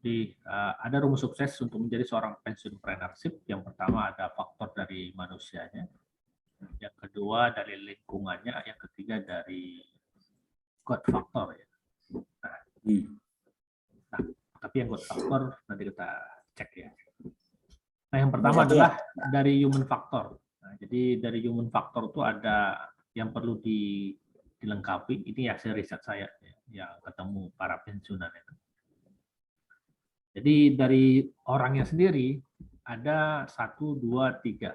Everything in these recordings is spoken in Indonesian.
Jadi ada rumus sukses untuk menjadi seorang pensiunpreneurship. Yang pertama ada faktor dari manusianya, yang kedua dari lingkungannya, yang ketiga dari God factor ya. Nah, tapi yang God factor nanti kita cek ya. Nah, yang pertama adalah dari human factor. Nah, jadi dari human factor itu ada yang perlu dilengkapi. Ini hasil riset saya yang ketemu para pensiunan itu. Jadi dari orangnya sendiri ada 1, 2, 3,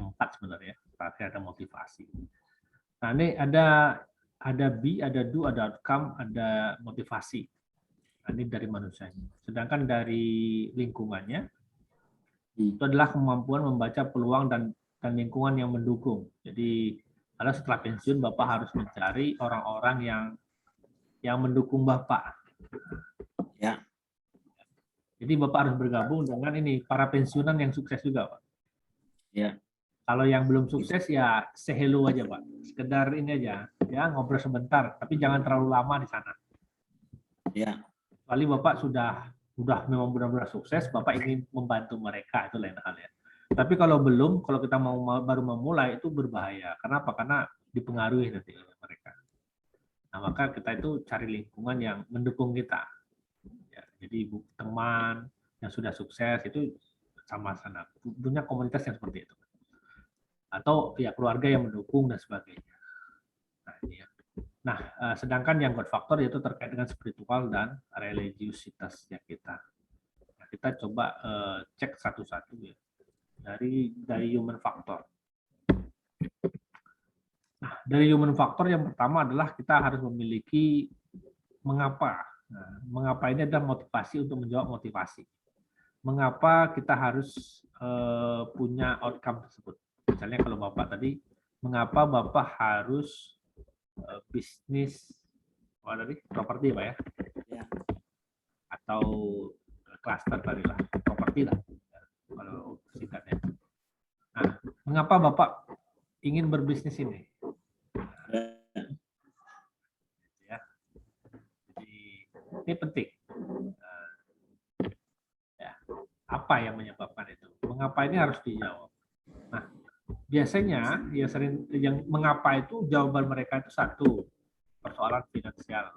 4 sebenarnya. Berarti ada motivasi. Nah ini ada B, ada do, ada outcome, ada motivasi. Nah, ini dari manusianya. Sedangkan dari lingkungannya itu adalah kemampuan membaca peluang dan lingkungan yang mendukung. Jadi kalau setelah pensiun Bapak harus mencari orang-orang yang mendukung Bapak. Ya. Jadi Bapak harus bergabung dengan ini para pensiunan yang sukses juga, Pak. Ya. Kalau yang belum sukses ya say hello aja, Pak. Sekedar ini aja, ya ngobrol sebentar, tapi jangan terlalu lama di sana. Ya. Kali Bapak sudah memang benar-benar sukses, Bapak ingin membantu mereka, itu lain hal ya. Tapi kalau belum, kalau kita baru memulai itu berbahaya. Kenapa? Karena dipengaruhi nanti oleh mereka. Nah, maka kita itu cari lingkungan yang mendukung kita. Ya, jadi teman yang sudah sukses itu sama-sama punya komunitas yang seperti itu, atau ya keluarga yang mendukung dan sebagainya. Nah, ini ya. Nah, sedangkan yang God factor yaitu terkait dengan spiritual dan religiusitasnya kita. Nah, kita coba cek satu-satu ya dari human factor. Nah, dari human factor yang pertama adalah kita harus memiliki mengapa. Nah, mengapa ini adalah motivasi untuk menjawab motivasi. Mengapa kita harus punya outcome tersebut? Misalnya kalau Bapak tadi, mengapa Bapak harus bisnis properti Pak ya? Ya. Atau klaster tadi lah, properti lah, kalau singkatnya. Nah, mengapa Bapak ingin berbisnis ini? Ya. Jadi ini penting. Apa yang menyebabkan itu? Mengapa ini harus dijawab? Nah, biasanya yang mengapa itu jawaban mereka itu satu, persoalan finansial.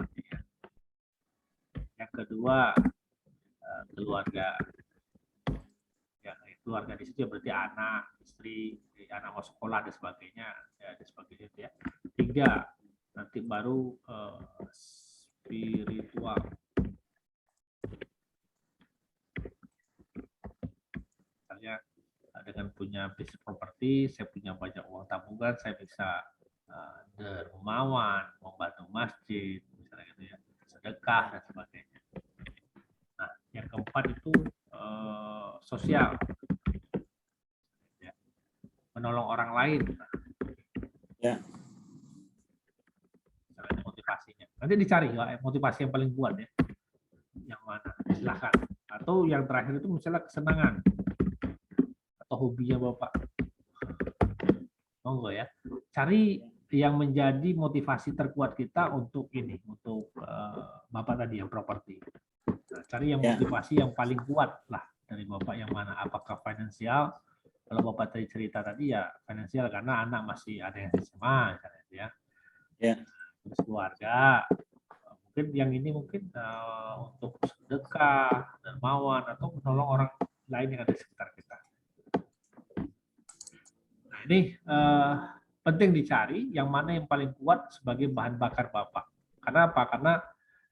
Yang kedua, keluarga. Ya, keluarga di situ berarti anak, istri, anak mau sekolah dan sebagainya, ya, dan sebagainya ya. Tiga, nanti baru spiritual. Dengan punya bisnis properti, saya punya banyak uang tabungan, saya bisa dermawan, membantu masjid, misalnya gitu ya, sedekah dan sebagainya. Nah, yang keempat itu sosial, ya. Menolong orang lain. Ya. Misalnya motivasinya. Nanti dicari motivasi yang paling kuat ya, yang mana, silahkan. Atau yang terakhir itu misalnya kesenangan. Hobinya Bapak, monggo ya, cari yang menjadi motivasi terkuat kita untuk ini, untuk Bapak tadi yang properti. Nah, cari yang motivasi yang paling kuat lah dari Bapak yang mana, apakah finansial? Kalau Bapak tadi cerita tadi ya finansial karena anak masih ada yang SMA ya. Ya. Terus keluarga, mungkin yang ini mungkin untuk sedekah, dermawan atau menolong orang lain yang ada di sekitar kita. Ini penting dicari yang mana yang paling kuat sebagai bahan bakar Bapak. Karena apa? Karena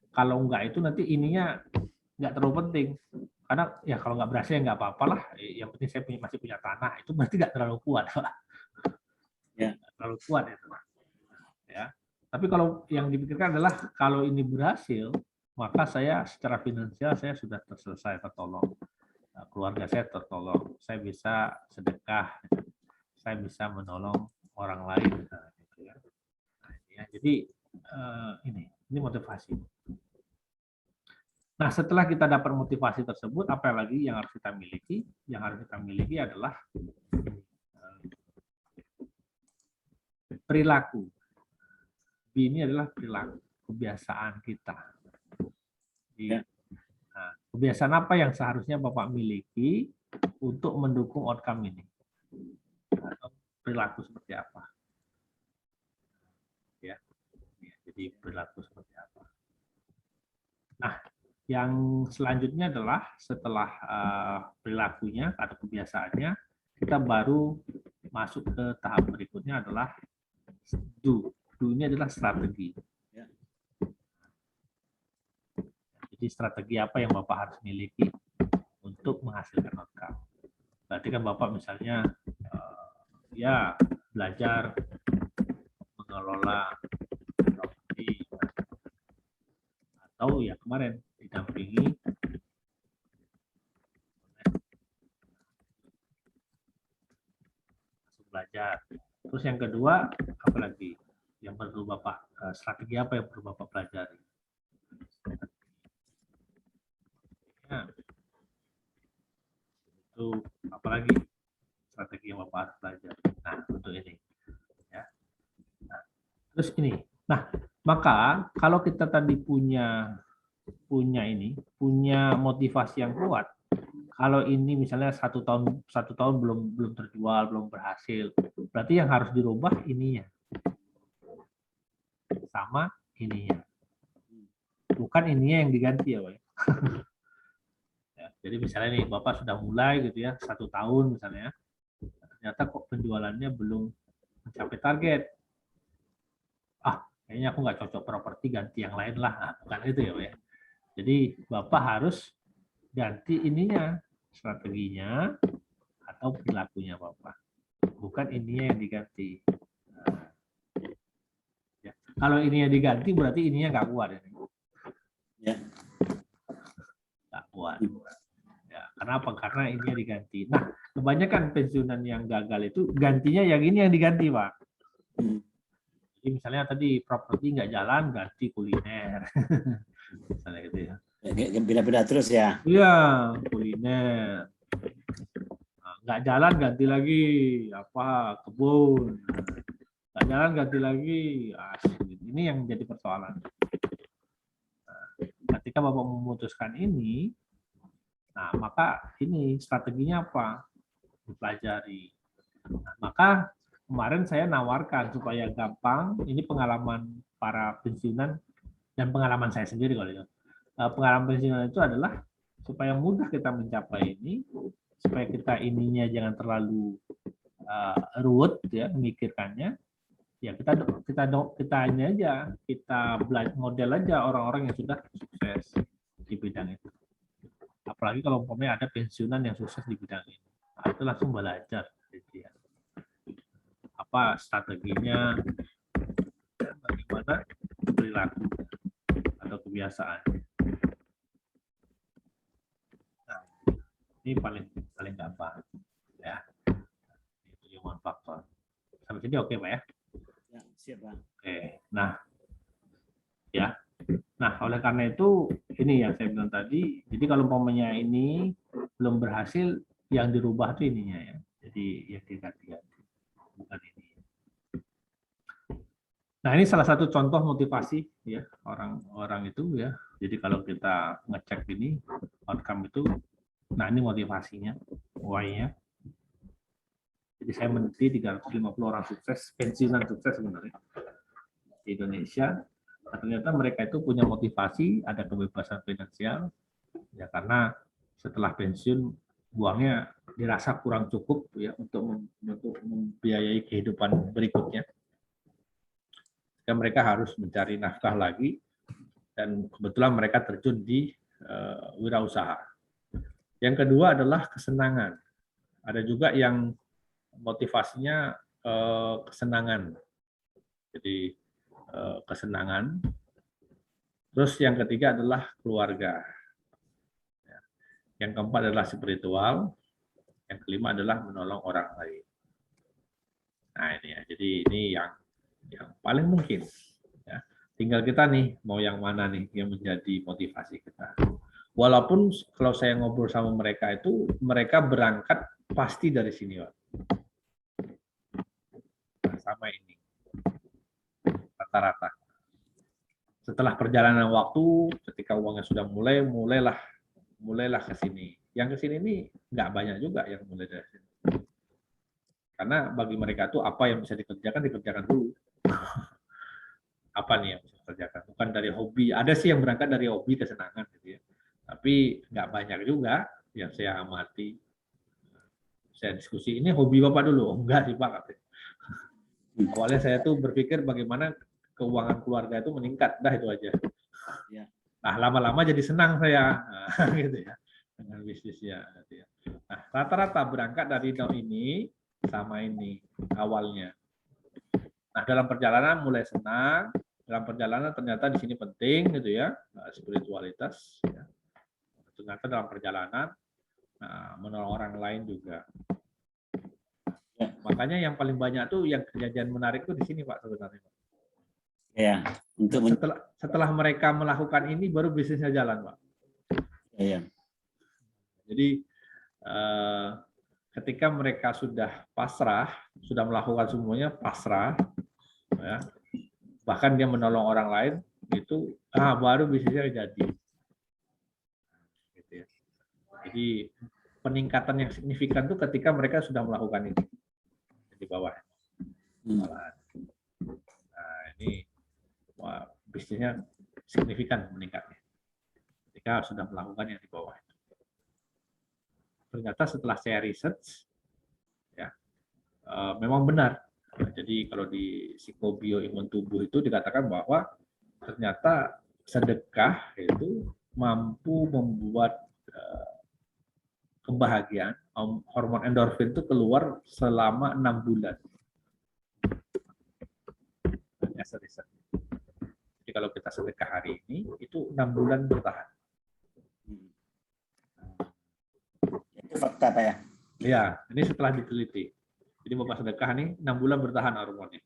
kalau enggak itu nanti ininya enggak terlalu penting. Karena ya kalau enggak berhasil ya enggak apa-apa lah. Yang penting saya masih punya tanah. Itu berarti enggak terlalu kuat, Pak. Ya, terlalu kuat itu. Ya. Tapi kalau yang dipikirkan adalah kalau ini berhasil, maka saya secara finansial saya sudah selesai tertolong. Keluarga saya tertolong. Saya bisa sedekah. Saya bisa menolong orang lain, gitu ya. Nah, ya. Jadi ini motivasi. Nah, setelah kita dapat motivasi tersebut, apa lagi yang harus kita miliki? Yang harus kita miliki adalah perilaku. Ini adalah perilaku, kebiasaan kita. Jadi, nah, Kebiasaan apa yang seharusnya Bapak miliki untuk mendukung outcome ini? Atau perilaku seperti apa? Ya, jadi perilaku seperti apa? Nah, yang selanjutnya adalah setelah perilakunya atau kebiasaannya, kita baru masuk ke tahap berikutnya adalah do. Do ini adalah strategi. Ya. Jadi strategi apa yang Bapak harus miliki untuk menghasilkan outcome. Berarti kan Bapak misalnya ya belajar mengelola properti, atau ya kemarin didampingi belajar. Terus yang kedua, apa lagi yang perlu Bapak, strategi apa yang perlu Bapak pelajari? Ya, itu apalagi strategi yang Bapak harus pelajari. Nah, untuk ini. Ya. Nah, terus ini. Nah, maka kalau kita tadi punya motivasi yang kuat, kalau ini misalnya satu tahun belum terjual, belum berhasil, berarti yang harus dirubah ininya sama ininya, bukan ininya yang diganti ya Pak. Ya, jadi misalnya nih Bapak sudah mulai gitu ya 1 tahun misalnya, ternyata kok penjualannya belum mencapai target, kayaknya aku nggak cocok properti, ganti yang lain lah. Nah, bukan itu ya Pak ya. Jadi Bapak harus ganti ininya, strateginya atau perilakunya Bapak, bukan ininya yang diganti. Nah, ya. Kalau ininya diganti berarti ininya nggak kuat. Ya. Nggak kuat. Ya, kenapa? Karena ininya diganti. Nah, kebanyakan pensiunan yang gagal itu gantinya yang ini yang diganti, Pak. Jadi misalnya tadi properti nggak jalan, ganti kuliner. Misalnya gitu ya. Pindah-pindah terus ya. Iya, kuliner. Nah, nggak jalan ganti lagi apa kebun. Nggak jalan ganti lagi asli. Ini yang jadi persoalan. Nah, ketika Bapak memutuskan ini, nah maka ini strateginya apa? Dipelajari. Nah, maka kemarin saya nawarkan supaya gampang, ini pengalaman para pensiunan dan pengalaman saya sendiri kalau itu. Pengalaman pensiunan itu adalah supaya mudah kita mencapai ini, supaya kita ininya jangan terlalu ruwet ya memikirkannya. Ya kita ini aja, kita model aja orang-orang yang sudah sukses di bidang itu. Apalagi kalau umpamanya ada pensiunan yang sukses di bidang ini, nah, itu langsung belajar gitu ya. Apa strateginya, bagaimana perilaku atau kebiasaan. Nah, ini paling gampang ya. Itu human factor. Sampai sini oke Pak ya? Ya, siap Pak. Oke. Nah, ya. Nah, oleh karena itu ini yang saya bilang tadi. Jadi kalau umpamanya ini belum berhasil, yang dirubah itu ininya ya. Jadi yang diganti-ganti, bukan ini. Nah, ini salah satu contoh motivasi ya orang-orang itu ya. Jadi kalau kita ngecek ini outcome itu, nah ini motivasinya, why-nya. Jadi saya meneliti 350 orang sukses, pensiunan sukses sebenarnya di Indonesia. Nah, ternyata mereka itu punya motivasi, ada kebebasan finansial, ya karena setelah pensiun uangnya dirasa kurang cukup ya untuk membiayai kehidupan berikutnya. Mereka harus mencari nafkah lagi, dan kebetulan mereka terjun di wirausaha. Yang kedua adalah kesenangan. Ada juga yang motivasinya kesenangan. Jadi kesenangan. Terus yang ketiga adalah keluarga. Yang keempat adalah spiritual. Yang kelima adalah menolong orang lain. Nah ini ya. Jadi ini yang paling mungkin. Ya. Tinggal kita nih mau yang mana nih yang menjadi motivasi kita. Walaupun kalau saya ngobrol sama mereka itu, mereka berangkat pasti dari sini, Pak. Nah, sama ini. Rata-rata. Setelah perjalanan waktu, ketika uangnya sudah mulailah mulailah ke sini. Yang ke sini ini nggak banyak juga yang mulai dari sini. Karena bagi mereka tuh apa yang bisa dikerjakan dulu. Apa nih yang bisa dikerjakan? Bukan dari hobi. Ada sih yang berangkat dari hobi kesenangan gitu ya. Tapi nggak banyak juga yang saya amati. Saya diskusi, ini hobi Bapak dulu. Oh, enggak sih Pak. Awalnya saya tuh berpikir bagaimana keuangan keluarga itu meningkat. Dah itu aja. Ya. Nah, lama-lama jadi senang saya. Nah, gitu ya. Dengan bisnisnya. Gitu ya. Nah, rata-rata berangkat dari ini sama ini awalnya. Nah, dalam perjalanan mulai senang, dalam perjalanan ternyata di sini penting gitu ya, spiritualitas. Ya. Ternyata dalam perjalanan menolong orang lain juga. Ya. Makanya yang paling banyak tuh yang kejadian menarik tuh di sini Pak sebenarnya. Ya. Untuk setelah mereka melakukan ini baru bisnisnya jalan Pak. Ya. Jadi ketika mereka sudah pasrah, sudah melakukan semuanya pasrah, ya, bahkan dia menolong orang lain, itu baru bisnisnya jadi. Gitu ya. Jadi peningkatan yang signifikan itu ketika mereka sudah melakukan ini di bawah. Nah ini bisnisnya signifikan meningkatnya ketika sudah melakukan yang di bawah. Ternyata setelah saya research, ya memang benar. Jadi kalau di psikobioimun tubuh itu dikatakan bahwa ternyata sedekah itu mampu membuat kebahagiaan, hormon endorfin itu keluar selama 6 bulan. Jadi kalau kita sedekah hari ini, itu 6 bulan bertahan. Itu fakta Pak ya? Ya, ini setelah diteliti. Jadi Bapak sedekah nih 6 bulan bertahan hormonnya.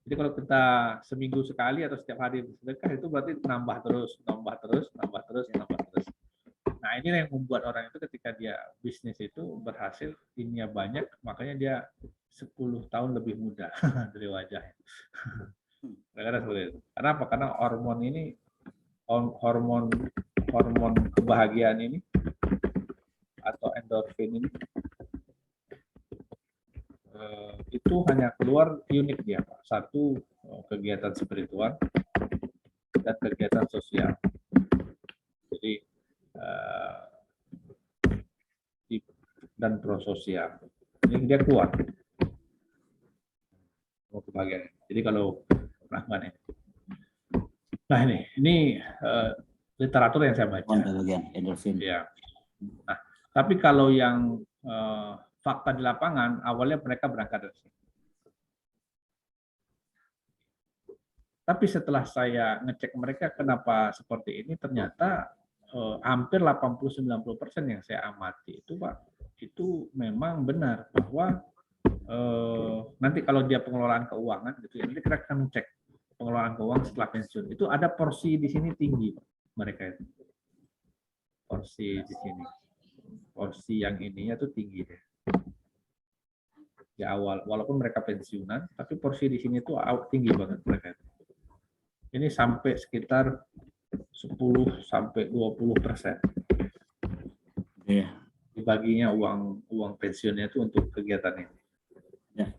Jadi kalau kita seminggu sekali atau setiap hari sedekah itu berarti nambah terus. Nah ini yang membuat orang itu ketika dia bisnis itu berhasil, ininya banyak, makanya dia 10 tahun lebih muda dari wajahnya. Karena seperti itu. Kenapa? Karena hormon ini, hormon kebahagiaan ini atau endorfin ini itu hanya keluar unik dia, Pak. Satu kegiatan spiritual dan kegiatan sosial. Jadi dan prososial. Ini dia kuat. Kebahagiaan. Jadi kalau Rahman ini. Nah ini literatur yang saya baca. Endorfin. Ya. Nah, tapi kalau yang fakta di lapangan, awalnya mereka berangkat dari sini. Tapi setelah saya ngecek mereka kenapa seperti ini, ternyata hampir 80-90% yang saya amati itu Pak, itu memang benar bahwa nanti kalau dia pengelolaan keuangan gitu ya, nanti kita akan cek pengelolaan keuangan setelah pensiun itu ada porsi di sini tinggi Pak, mereka itu porsi di sini, porsi yang ininya tuh tinggi deh di awal, walaupun mereka pensiunan tapi porsi di sini tuh tinggi banget mereka itu. Ini sampai sekitar 10-20%. Yeah. Dibaginya uang pensiunnya itu untuk kegiatan ini. Yeah.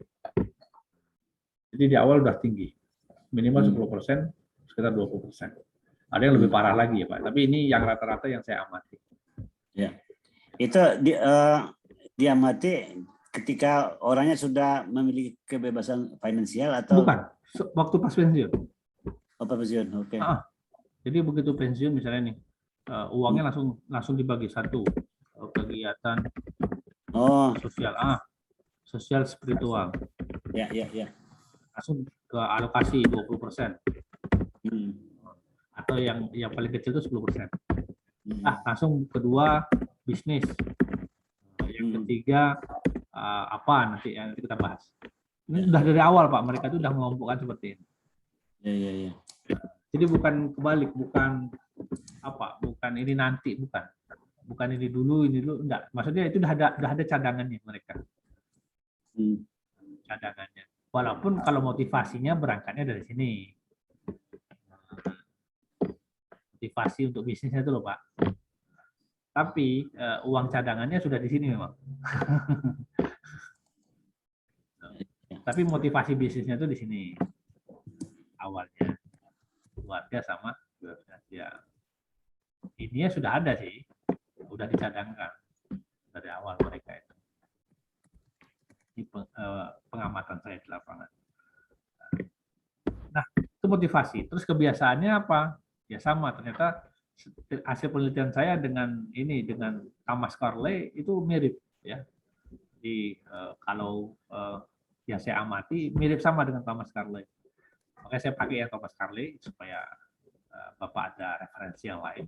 Jadi di awal udah tinggi, minimal 10%, sekitar 20%. Ada yang lebih parah lagi ya Pak. Tapi ini yang rata-rata yang saya amati. Ya, itu diamati ketika orangnya sudah memiliki kebebasan finansial atau? Bukan, waktu pas pensiun. Oh, pensiun, oke. Jadi begitu pensiun misalnya nih, uangnya langsung dibagi satu kegiatan sosial, sosial spiritual. Ya. Langsung ke alokasi 20%. Atau yang paling kecil itu 10%. Langsung kedua bisnis. Yang ketiga apa nanti kita bahas. Ini sudah dari awal Pak, mereka itu sudah mengelompokkan seperti ini. Ya. Jadi bukan kebalik, bukan ini nanti, bukan ini dulu, enggak. Maksudnya itu sudah ada cadangannya mereka. Cadangannya. Walaupun kalau motivasinya berangkatnya dari sini. Motivasi untuk bisnisnya itu loh Pak. Tapi uang cadangannya sudah di sini memang. Tapi motivasi bisnisnya itu di sini awalnya, keluarga sama ya. Ininya sudah ada sih, sudah dicadangkan dari awal mereka itu. Ini pengamatan saya di lapangan. Nah, itu motivasi. Terus kebiasaannya apa? Ya sama, ternyata hasil penelitian saya dengan Thomas Carlyle itu mirip ya. Jadi kalau yang saya amati mirip sama dengan Thomas Carlyle. Makanya saya pakai yang Thomas Carlyle supaya Bapak ada referensi yang lain.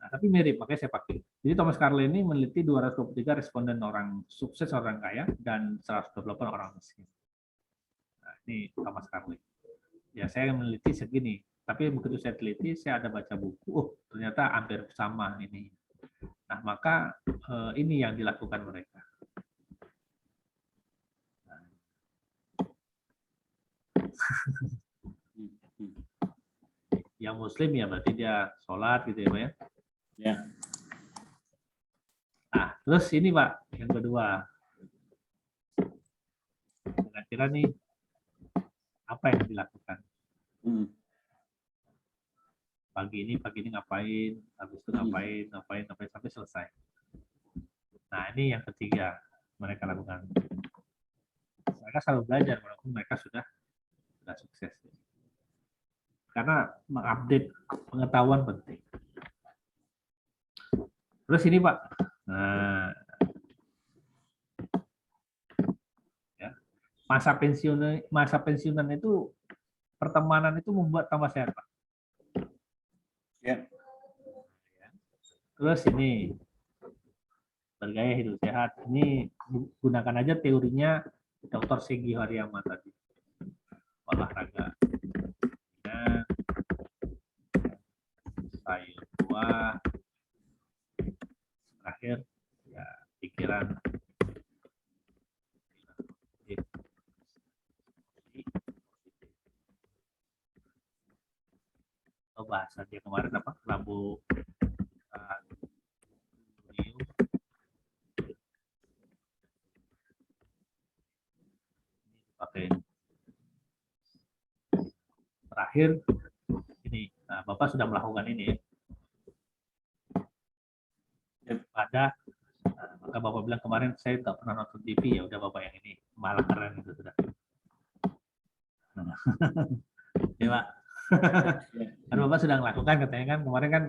Nah, tapi mirip, makanya saya pakai. Jadi Thomas Carlyle ini meneliti 223 responden orang sukses, orang kaya, dan 128 orang miskin. Nah, ini Thomas Carlyle. Ya, saya meneliti segini. Tapi begitu saya teliti, saya ada baca buku, ternyata hampir sama ini. Nah, maka ini yang dilakukan mereka. Yang Muslim ya berarti dia sholat gitu ya Pak ya. Ya. Nah, terus ini Pak, yang kedua. Kira-kira nih apa yang dilakukan? Pagi ini ngapain, habis itu ngapain sampai selesai. Nah, ini yang ketiga mereka lakukan. Mereka selalu belajar walaupun mereka sudah sukses. Karena mengupdate pengetahuan penting. Terus ini Pak, nah, ya, masa pensiunan itu pertemanan itu membuat tambah sehat Pak. Ya. Terus ini bergaya hidup sehat. Ini gunakan aja teorinya Dr. Segi Haryama tadi. Olahraga. Ya. Sayur buah. Terakhir ya pikiran. Oh, bahasa dia kemarin apa? Lampu pakai terakhir ini. Nah, Bapak sudah melakukan ini ya. Pada maka Bapak bilang kemarin saya tak pernah nonton TV, ya udah Bapak yang ini malah keren itu sudah. Ya Pak. Kan Bapak sudah melakukan katanya kan kemarin kan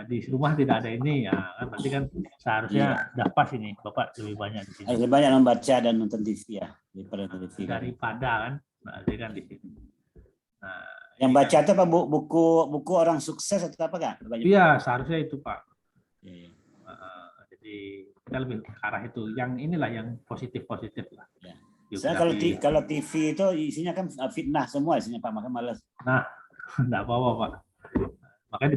di rumah tidak ada ini ya kan berarti kan seharusnya udah pas ini Bapak lebih banyak di sini. Lebih banyak membaca dan nonton TV ya daripada kan berarti kan di sini. Nah, yang baca itu apa buku orang sukses atau apa kan? Iya seharusnya itu Pak. Ya. Jadi kita lebih ke arah itu. Yang inilah yang positif lah. Ya. Saya kalau TV itu isinya kan fitnah semua isinya Pak, makanya malas. Nah, enggak apa-apa Pak. Makanya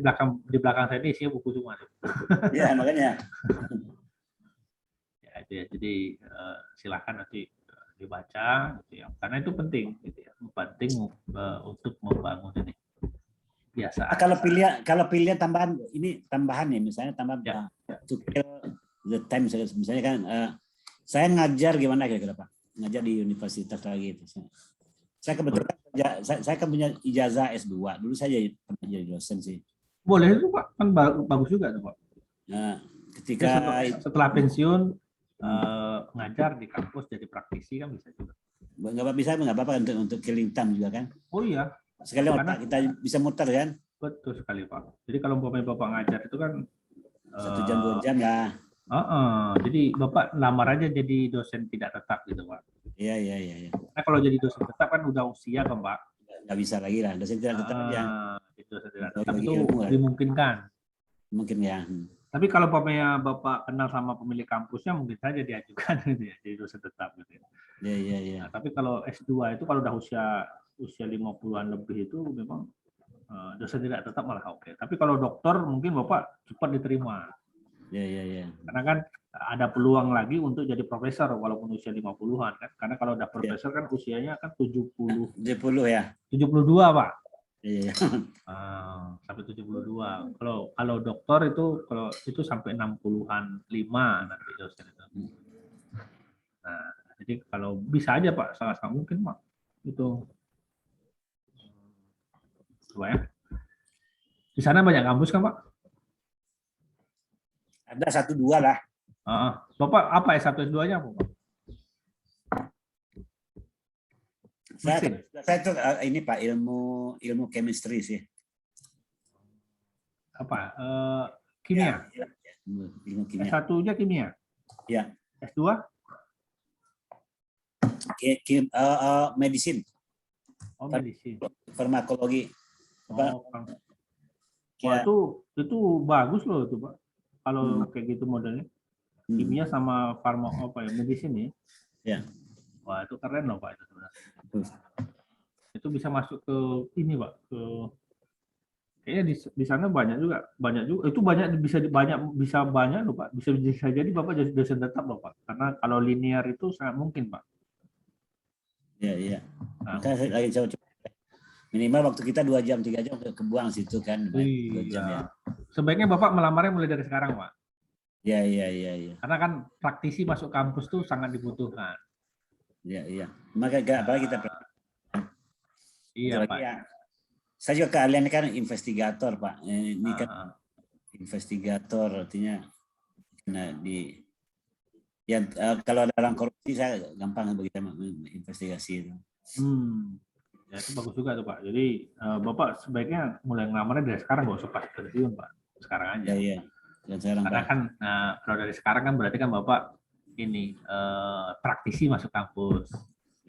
di belakang saya ini isinya buku semua. Iya, makanya. Ya, itu ya. Jadi silakan nanti dibaca gitu ya. Karena itu penting gitu ya. Penting untuk membangun ini. Biasa. Kalau pilihan tambahan nih misalnya tambahan to kill the time misalnya kan saya ngajar gimana kira-kira Pak? Ngajar di universitas lagi itu. Saya kebetulan saya kan punya ijazah S2. Dulu saya jadi dosen sih. Boleh itu Pak, kan bagus juga tuh Pak. Nah, ketika setelah pensiun ngajar di kampus jadi praktisi kan bisa juga. Nggak apa-apa untuk killing time juga kan? Oh iya. Sekali otak kita bisa muter kan? Betul sekali Pak. Jadi kalau Bapak ngajar itu kan 1 jam 2 jam lah. Jadi Bapak lamar aja jadi dosen tidak tetap gitu Pak. Iya. Nah kalau jadi dosen tetap kan udah usia kan Pak. Nggak bisa lagi lah, dosen tidak tetap ya. Dosen tidak tetap itu dimungkinkan. Mungkin ya. Tapi kalau Bapak kenal sama pemilik kampusnya mungkin saja diajukan gitu ya, jadi dosen tetap gitu ya. Iya. Nah, tapi kalau S2 itu kalau udah usia 50-an lebih itu memang dosen tidak tetap malah oke. Tapi kalau dokter mungkin Bapak cepat diterima. Iya. Karena kan ada peluang lagi untuk jadi profesor walaupun usia 50-an kan. Karena kalau udah profesor kan usianya kan 70 ya. 72 Pak. Iya. Sampai 72. Kalau dokter itu kalau itu sampai 60-an 5 nanti dosen itu. Nah, jadi kalau bisa aja Pak, salah mungkin Pak. Itu coba ya. Di sana banyak kampus kan Pak? Ada 1-2 lah. Bapak apa S1 S2-nya Pak? Saya tuh ini Pak, ilmu chemistry sih. Apa? Kimia. Ya, ilmu kimia. S1-nya kimia. Ya. S2? Medicine. Oh, medicine. Farmakologi. Wah, itu bagus loh itu Pak. Kalau kayak gitu modelnya. Kimia sama medicine ya. Ya. Wah, itu keren loh Pak itu sebenarnya. Itu bisa masuk ke ini Pak, kayaknya di sana banyak juga itu bisa banyak loh Pak, bisa jadi Bapak jadi dosen tetap loh Pak, karena kalau linear itu sangat mungkin Pak. Iya. Makanya saya lagi coba minimal waktu kita 2 jam 3 jam kebuang situ kan. 2 jam ya. Sebaiknya Bapak melamarnya mulai dari sekarang Pak. Iya. Karena kan praktisi masuk kampus tuh sangat dibutuhkan. Iya. Makanya apalagi kita iya Pak. Ya. Saya juga keahlian kan investigator Pak. Ini kan investigator artinya kalau ada orang korupsi saya gampang begitu investigasi itu. Ya itu bagus juga tuh Pak. Jadi Bapak sebaiknya mulai ngelamarnya dari sekarang, nggak usah pas pensiun Pak. Sekarang aja. Iya. Karena Pak. Kan kalau dari sekarang kan berarti kan Bapak ini praktisi masuk kampus.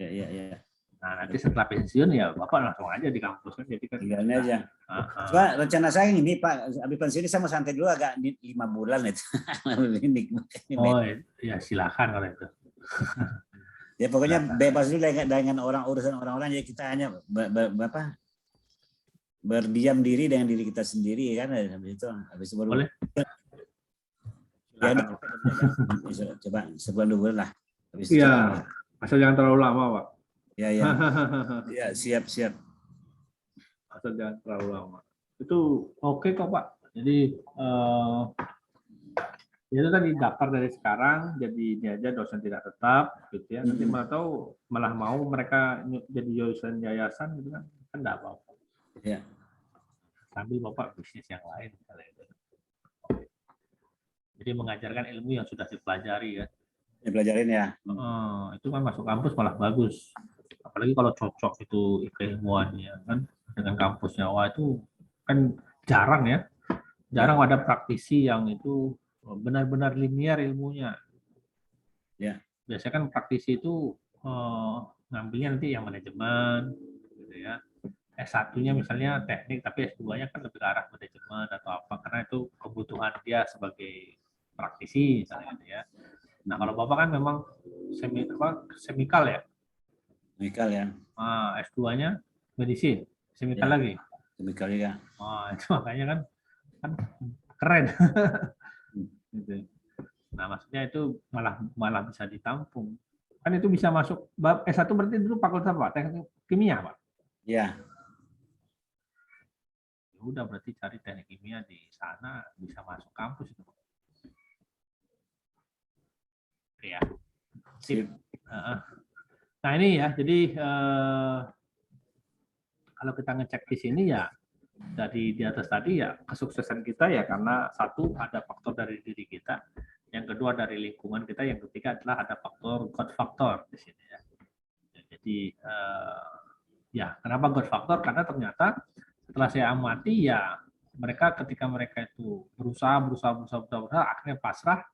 Iya. Nah, nanti setelah pensiun ya Bapak langsung aja di kampus kan, jadi kan tinggalnya aja. Coba rencana saya ini Pak, habis pensiun saya mau santai dulu agak 5 bulan itu. Oh ya silakan kalau itu. Ya pokoknya bebas dulu dengan urusan orang-orang, ya kita hanya berdiam diri dengan diri kita sendiri kan, habis itu baru. Boleh. Ya, coba sebulan 2 bulan lah. Iya, asal jangan terlalu lama Pak. Ya, siap. Asal jangan terlalu lama. Itu oke kok Pak. Jadi itu tadi daftar dari sekarang, jadi dia aja dosen tidak tetap, gitu ya. Nanti malah mau mereka jadi dosen yayasan, gitu kan enggak apa-apa. Ya. Sambil Bapak bisnis yang lain misalnya itu. Jadi mengajarkan ilmu yang sudah dipelajari ya. Dipelajarin ya. Itu kan masuk kampus malah bagus. Apalagi kalau cocok itu keilmuannya kan dengan kampusnya. Wah itu kan jarang ya. Jarang ada praktisi yang itu benar-benar linear ilmunya. Ya. Biasanya kan praktisi itu ngambilnya nanti yang manajemen gitu ya. S1-nya misalnya teknik, tapi S2-nya kan lebih ke arah manajemen atau apa, karena itu kebutuhan dia sebagai praktisi misalnya gitu ya. Nah, kalau Bapak kan memang semikal ya? Semikal ya. S2-nya medicine, semikal ya. lagi? Semikal juga. Itu makanya kan keren. Gitu. Nah, maksudnya itu malah bisa ditampung. Kan itu bisa masuk, S1 berarti dulu fakultas apa? Teknik kimia, Pak? Iya. Ya udah, berarti cari teknik kimia di sana, bisa masuk kampus itu. Ya. Sip. Nah ini ya, jadi kalau kita ngecek di sini ya dari di atas tadi ya kesuksesan kita ya karena satu ada faktor dari diri kita, yang kedua dari lingkungan kita, yang ketiga adalah ada faktor God factor di sini ya. Jadi ya kenapa God factor? Karena ternyata setelah saya amati ya ketika mereka itu berusaha akhirnya pasrah.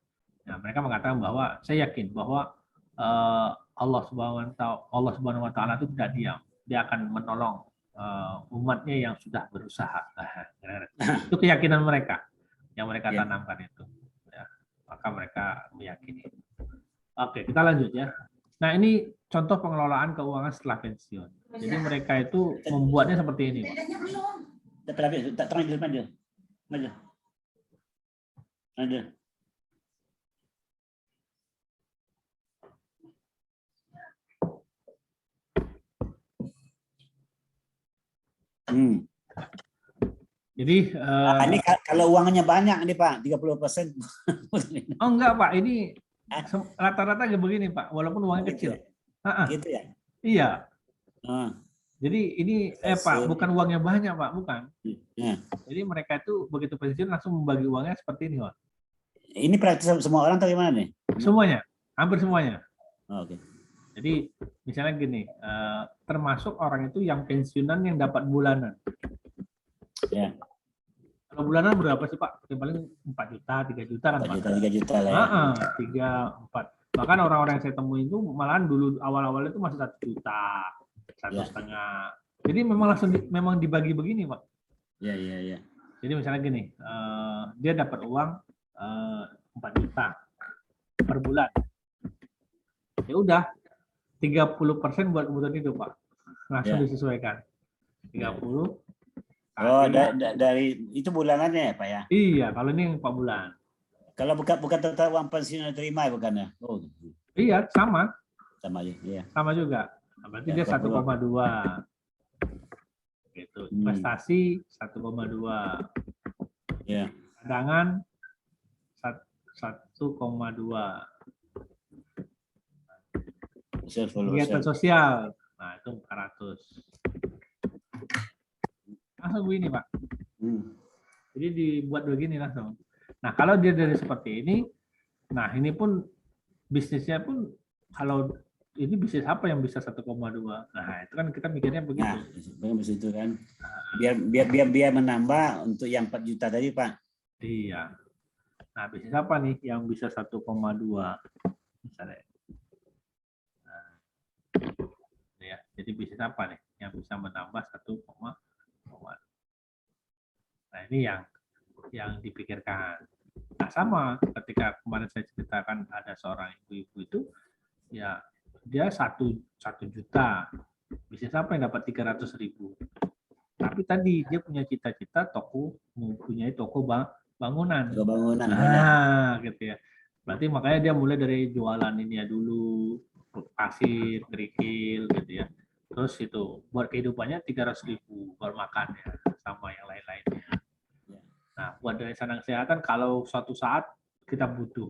Nah, mereka mengatakan bahwa saya yakin bahwa Allah Subhanahu wa taala itu tidak diam. Dia akan menolong umatnya yang sudah berusaha. Itu keyakinan mereka yang mereka tanamkan itu. Ya, maka mereka meyakini. Oke, kita lanjut ya. Nah, ini contoh pengelolaan keuangan setelah pensiun. Jadi mereka itu membuatnya seperti ini, Pak. Ada. Jadi Ini kalau uangnya banyak nih Pak, 30%. oh enggak Pak, ini rata-rata begini Pak, walaupun uangnya kecil. Gitu ya? Iya. Oh. Jadi ini Pak, bukan uangnya banyak Pak, bukan. Ya. Jadi mereka itu begitu pensiun langsung membagi uangnya seperti ini Pak. Ini praktis semua orang atau gimana nih? Semuanya, hampir semuanya. Oh, oke. Jadi misalnya gini, termasuk orang itu yang pensiunan yang dapat bulanan. Ya. Kalau bulanan berapa sih Pak? Yang paling 4 juta, 3 juta kan 4 Pak? juta, 3 juta lah ya. 3, 4. Bahkan orang-orang yang saya temui itu malahan dulu awal-awal itu masih 1 juta, 1,5. Jadi memang dibagi begini Pak. Iya. Jadi misalnya gini, dia dapat uang 4 juta per bulan. Ya udah, 30% buat kebutuhan hidup Pak. Langsung disesuaikan. 30. Oh, dari itu bulanannya ya Pak ya? Iya, kalau ini 4 bulan. Kalau bukan total uang pensiun yang diterima ya bukan ya? Oh, iya, sama. Sama aja. Iya. Sama juga. Berarti Ya, dia 1,2. Gitu. Investasi 1,2. Ya. Cadangan 1,2. Kegiatan sosial, nah itu 400. Langsung begini Pak. Jadi dibuat begini langsung. Nah kalau dia dari seperti ini, nah ini pun bisnisnya pun kalau ini bisnis apa yang bisa 1,2? Nah itu kan kita mikirnya begitu. Nah, begitu kan. Biar menambah untuk yang 4 juta tadi Pak. Iya. Nah bisnis apa nih yang bisa 1,2 misalnya? Nah, ya, jadi bisnis apa nih yang bisa menambah 1,2? Nah ini yang dipikirkan. Nah sama ketika kemarin saya ceritakan ada seorang ibu-ibu itu ya dia 1 juta, bisnis apa yang dapat 300.000. Tapi tadi dia punya cita-cita mempunyai toko bangunan. Nah gitu ya. Berarti makanya dia mulai dari jualan ini ya dulu, pasir, kerikil gitu ya. Terus itu buat kehidupannya 300.000 buat makannya sama yang lain-lainnya. Nah, buat dari sana kesehatan kalau suatu saat kita butuh.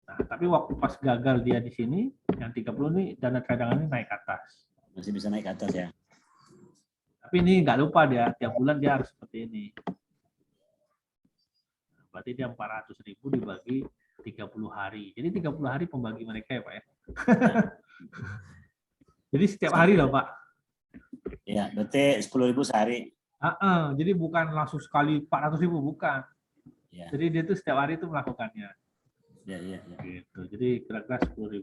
Nah, tapi waktu pas gagal dia di sini, yang 30 ini dana cadangan ini naik ke atas. Masih bisa naik ke atas ya. Tapi ini nggak lupa dia, tiap bulan dia harus seperti ini. Berarti dia 400.000 dibagi 30 hari. Jadi 30 hari pembagi mereka ya Pak ya. Jadi setiap hari loh Pak. Ya, berarti 10.000 sehari. Jadi bukan langsung sekali 400.000, bukan. Ya. Jadi dia tuh setiap hari itu melakukannya. Ya. Gitu. Jadi kira-kira 10.000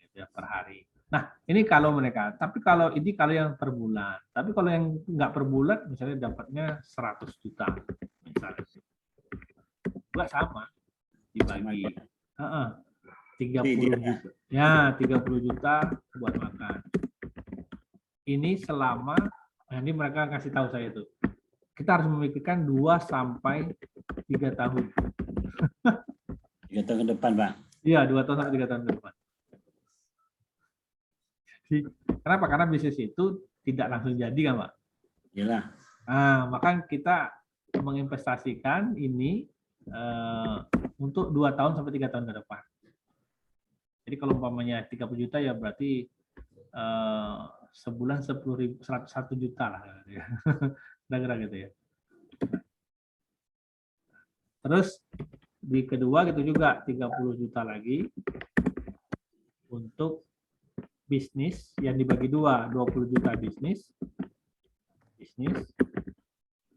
gitu ya, per hari. Nah, ini kalau mereka. Tapi kalau yang per bulan. Tapi kalau yang nggak per bulan, misalnya dapatnya 100 juta, misalnya. Juga sama. Dibagi. 30 juta. Ya, 30 juta buat makan. Ini selama, ini mereka kasih tahu saya itu. Kita harus memikirkan 2 sampai 3 tahun. 3 tahun ke depan, Pak. Iya, 2 tahun sampai 3 tahun ke depan. Jadi, kenapa? Karena bisnis itu tidak langsung jadi kan, Pak? Iyalah. Nah, maka kita menginvestasikan ini untuk 2 tahun sampai 3 tahun ke depan. Jadi kalau umpamanya 30 juta ya berarti sebulan 1 juta lah. Kira-kira gitu ya. Terus di kedua gitu juga 30 juta lagi untuk bisnis yang dibagi 2, 20 juta bisnis,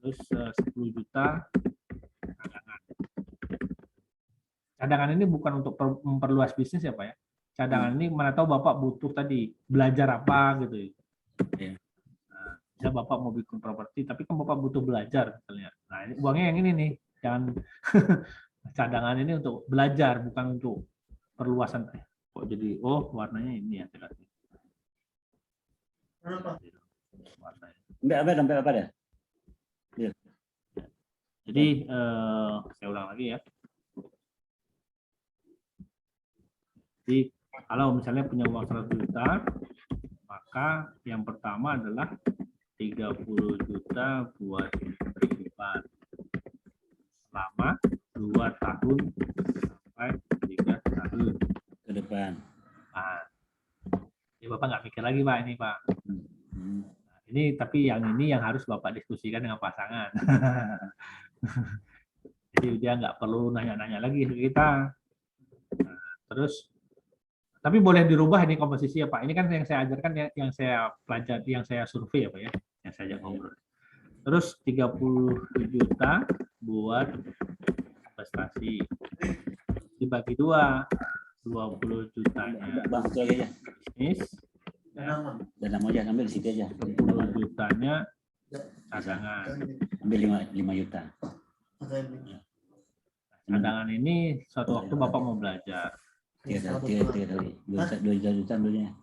terus 10 juta cadangan. Cadangan ini bukan untuk memperluas bisnis ya Pak ya. Cadangan ini mana tahu Bapak butuh tadi belajar apa gitu. Ya. Nah, ya Bapak mau bikin properti, tapi kan Bapak butuh belajar misalnya. Nah, ini uangnya yang ini nih, jangan cadangan ini untuk belajar, bukan untuk perluasan. Kok jadi, warnanya ini ya. Sampai apa ya? Ya. Jadi saya ulang lagi ya. Jadi kalau misalnya punya uang 100 juta, maka yang pertama adalah 30 juta buat kehidupan selama 2 tahun sampai 3 tahun ke depan. Nah, ini Bapak nggak mikir lagi Pak ini Pak. Hmm. Ini tapi yang ini yang harus Bapak diskusikan dengan pasangan. Jadi dia nggak perlu nanya-nanya lagi ke kita. Nah, terus tapi boleh dirubah ini komposisi ya Pak. Ini kan yang saya ajarkan yang saya pelajari, yang saya survei ya Pak ya, yang saya ajak ngobrol. Terus 30 juta buat investasi. Dibagi 2, 20 jutanya Bang, itu lagi aja. bisnis, Dan nama aja, ambil di situ aja. 10 jutanya cadangan. Ambil 5 juta. Cadangan ini suatu waktu Bapak mau belajar. 3 juta ambilnya.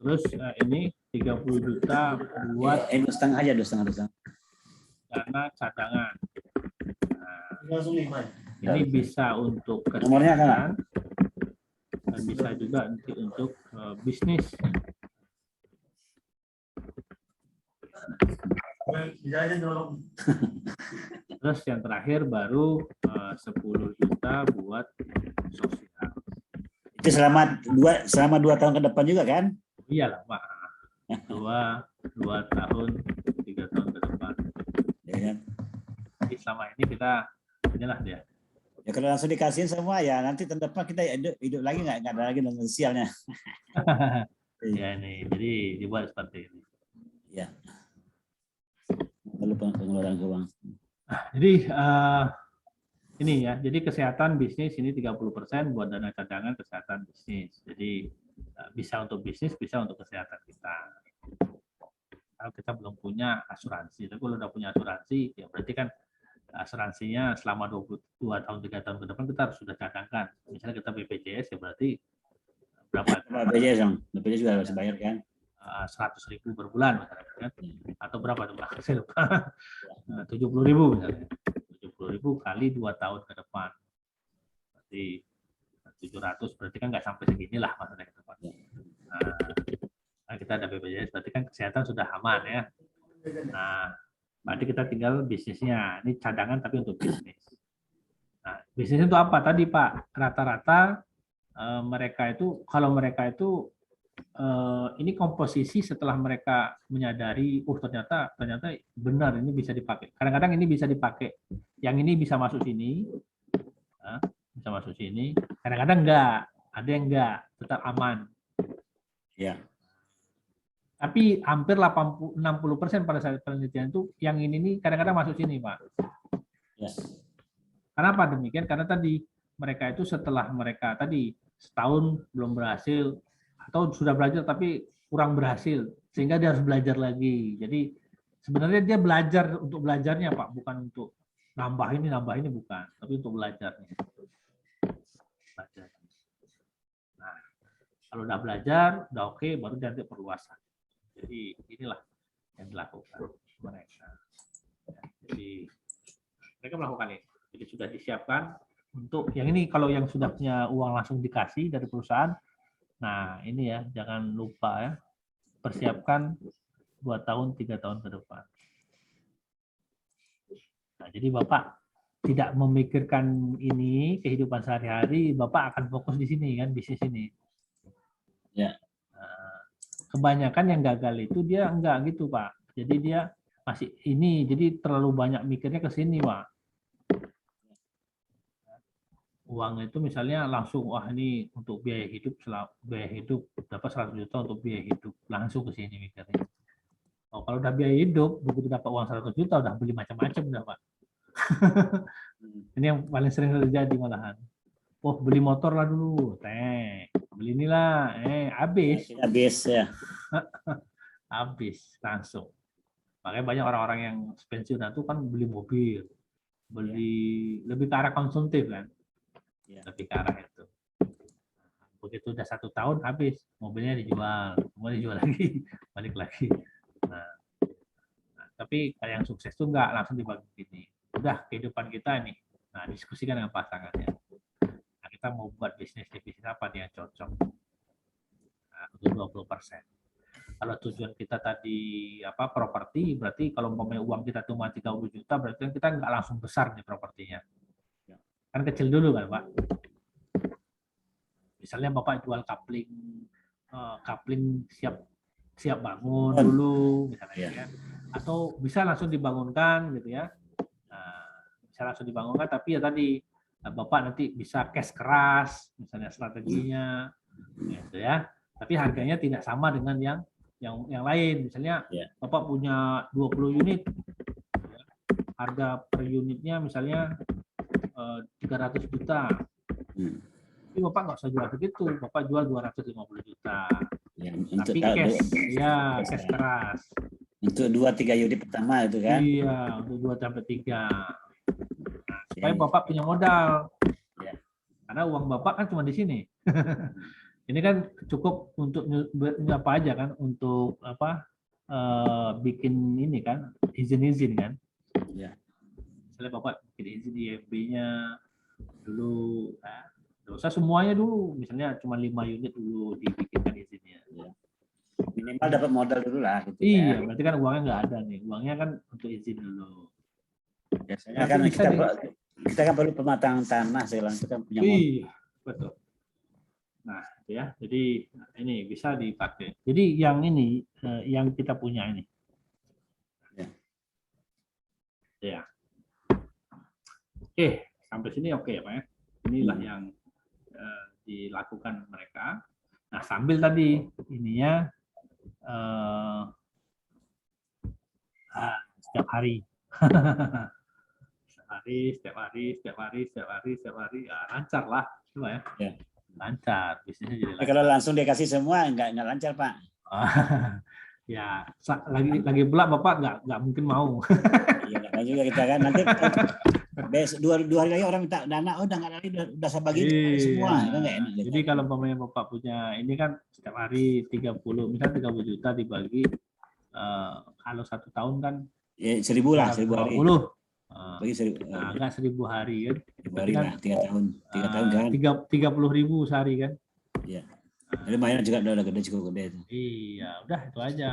Terus ini 30 juta buat 2,5 aja, 2,5. dana cadangan. Nah, ini bisa untuk Nomornya kan? kesehatan dan bisa juga nanti untuk bisnis. Terus yang terakhir baru 10 juta buat sosial. Itu selama 2 tahun ke depan juga kan? Iyalah Pak. 2 tahun, 3 tahun ke depan. Ya, kan? Jadi selama ini kita inilah dia. Ya kalau langsung dikasihin semua ya nanti tahun depan kita hidup lagi nggak ada lagi non sosialnya. Ya ini, jadi dibuat seperti ini. Ya. Lalu pengeluaran keuangan. Jadi ini ya, jadi kesehatan bisnis ini 30% buat dana cadangan kesehatan bisnis. Jadi bisa untuk bisnis, bisa untuk kesehatan kita. Kalau kita belum punya asuransi, tapi kalau udah punya asuransi, ya berarti kan asuransinya selama 22 tahun, 3 tahun ke depan kita harus sudah cadangkan. Misalnya kita BPJS ya berarti berapa? BPJS dong, BPJS juga harus bayar kan? 100.000 per bulan misalnya, kan? Atau berapa tuh Pak? Saya lupa. 70.000 misalnya. 70.000 kali 2 tahun ke depan. Berarti 700, berarti kan nggak sampai segini lah maksudnya ke depan. Nah, kita ada BPJS, berarti kan kesehatan sudah aman ya. Nah, berarti kita tinggal bisnisnya. Ini cadangan tapi untuk bisnis. Nah, bisnisnya itu apa tadi Pak? Rata-rata mereka itu, kalau mereka itu ini komposisi setelah mereka menyadari, ternyata benar ini bisa dipakai. Kadang-kadang ini bisa dipakai, yang ini bisa masuk sini, bisa masuk sini. Kadang-kadang enggak, ada yang enggak, tetap aman. Ya. Tapi hampir 60% pada saat penelitian itu, yang ini nih kadang-kadang masuk sini, Pak. Ya. Kenapa demikian? Karena tadi mereka itu setelah mereka tadi setahun belum berhasil, atau sudah belajar tapi kurang berhasil, sehingga dia harus belajar lagi. Jadi sebenarnya dia belajar untuk belajarnya Pak, bukan untuk nambah ini bukan, tapi untuk belajarnya. Nah, kalau udah belajar, udah oke, baru nanti perluasan. Jadi inilah yang dilakukan mereka. Jadi mereka melakukan ini. Jadi sudah disiapkan untuk yang ini, kalau yang sudah punya uang langsung dikasih dari perusahaan. Nah, ini ya, jangan lupa ya, persiapkan 2 tahun, 3 tahun ke depan. Nah, jadi Bapak tidak memikirkan ini, kehidupan sehari-hari, Bapak akan fokus di sini, kan, bisnis ini. Ya. Nah, kebanyakan yang gagal itu dia enggak gitu, Pak. Jadi dia masih ini, jadi terlalu banyak mikirnya ke sini, Pak. Uang itu misalnya langsung, wah ini untuk biaya hidup dapat 100 juta untuk biaya hidup, langsung ke sini mikirnya. Oh, kalau udah biaya hidup, begitu dapat uang 100 juta udah beli macam-macam udah Pak. Ini yang paling sering terjadi malahan. Oh, beli motor lah dulu, beli inilah, habis ya. Habis langsung. Makanya banyak orang-orang yang pensiunan itu kan beli mobil, lebih ke arah konsumtif kan. Lebih ke arah itu. Begitu udah 1 tahun habis, mobilnya dijual, kemudian dijual lagi, balik lagi. Nah, tapi kalau yang sukses tuh enggak langsung dibagi gini. Udah kehidupan kita nih. Nah, diskusikan dengan pasangannya. Nah, kita mau buat bisnis apa nih yang cocok? Nah, untuk 20%. Kalau tujuan kita tadi apa properti, berarti kalau umpamanya uang kita cuma 30 juta, berarti kita nggak langsung besar nih propertinya. Kan kecil dulu kan, Pak. Misalnya Bapak jual kapling, kapling siap bangun dulu, misalnya, ya. Atau bisa langsung dibangunkan, gitu ya. Nah, bisa langsung dibangunkan, tapi ya tadi Bapak nanti bisa cash keras, misalnya strateginya, gitu ya. Tapi harganya tidak sama dengan yang lain. Misalnya Bapak punya 20 unit, harga per unitnya misalnya 300 juta. Tapi Bapak nggak usah jual begitu, Bapak jual 250 juta. Ya, tapi cash keras. Untuk 2-3 unit pertama itu kan? Iya, untuk 2-3. Nah, supaya Bapak punya modal. Karena uang Bapak kan cuma di sini. Ini kan cukup untuk apa aja kan, untuk apa bikin ini kan, izin-izin kan. Ya. Misalnya Bapak bikin izin IMB-nya dulu, nah, nggak usah semuanya dulu, misalnya cuma 5 unit dulu dibikinkan izinnya. Ya. Minimal dapat modal dulu lah. Gitu, iya, berarti kan uangnya nggak ada nih, uangnya kan untuk izin dulu. Biasanya kan kita kan perlu pematangan tanah segala itu kan punya modal. Iya, betul. Nah, ya, jadi ini bisa dipakai. Jadi yang ini, yang kita punya ini. Ya. Oke, sampai sini oke ya Pak ya. Inilah yang dilakukan mereka. Nah, sambil tadi ininya setiap hari. setiap hari, ya, lancar lah, ya. Lancar, bisnisnya jadi lancar. Kalau langsung dikasih semua nggak lancar Pak. Ya, lagi pula Bapak nggak mungkin mau. Iya, nggak juga kita kan nanti dua hari lagi orang minta dana, udah nggak lagi udah saya bagi semua, itu nggak enak. Jadi kalau umpamanya Bapak punya ini kan setiap hari 30, misal 30 juta dibagi kalau 1 tahun kan 1.000 lah, 1.000 hari. Bagi 1.000. Nah, enggak 1.000 hari kan. 1.000 hari lah, 3 tahun. 3 tahun kan. 30.000 sehari kan. Iya. Jadi lumayan juga udah gede, cukup gede itu. Iya, udah itu aja.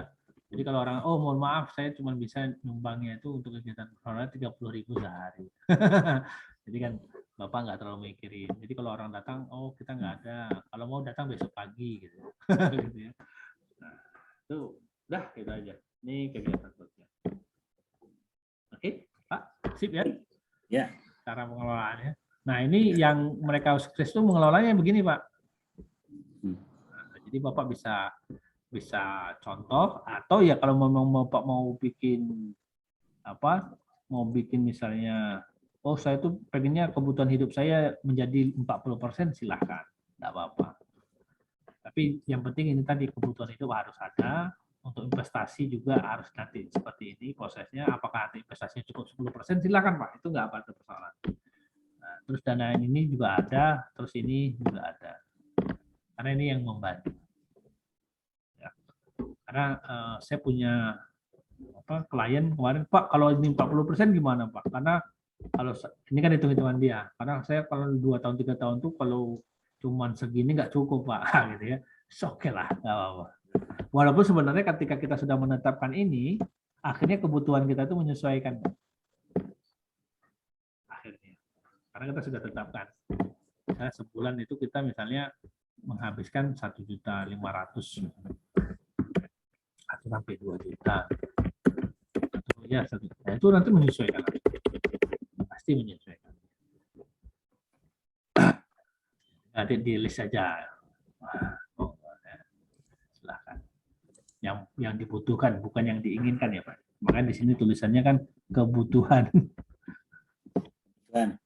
Jadi kalau orang, oh mohon maaf saya cuma bisa nyumbangnya itu untuk kegiatan personal 30.000 sehari. Jadi kan Bapak nggak terlalu mikirin. Jadi kalau orang datang, oh kita nggak ada. Kalau mau datang besok pagi gitu. Gitu ya. Nah, itu udah itu aja. Ini kegiatan sosial. Oke, Pak, sip ya? Ya. Cara pengelolaannya. Nah ini yang mereka sukses itu mengelolanya begini Pak. Nah, jadi Bapak bisa contoh, atau ya kalau memang Bapak mau bikin apa, mau bikin misalnya, oh saya tuh pengennya kebutuhan hidup saya menjadi 40%, silahkan, nggak apa-apa. Tapi yang penting ini tadi kebutuhan hidup harus ada. Untuk investasi juga harus nanti seperti ini prosesnya. Apakah nanti investasinya cukup 10%, silakan Pak, itu nggak ada persoalan. Nah, terus dana ini juga ada, terus ini juga ada. Karena ini yang membantu. Ya. Karena saya punya klien kemarin, Pak, kalau ini 40% gimana Pak? Karena kalau ini kan hitung-hitungan dia. Karena saya kalau 2 tahun 3 tahun tuh kalau cuman segini nggak cukup Pak, gitu ya. Oke lah, nggak apa-apa. Walaupun sebenarnya ketika kita sudah menetapkan ini, akhirnya kebutuhan kita itu menyesuaikan. Akhirnya. Karena kita sudah tetapkan. Misalnya sebulan itu kita misalnya menghabiskan 1.500.000 atau sampai 2 juta. Atau ya 1 juta. Itu nanti menyesuaikan. Pasti menyesuaikan. Ada di list saja. Silahkan. Yang dibutuhkan, bukan yang diinginkan ya Pak. Makanya di sini tulisannya kan kebutuhan. Nah,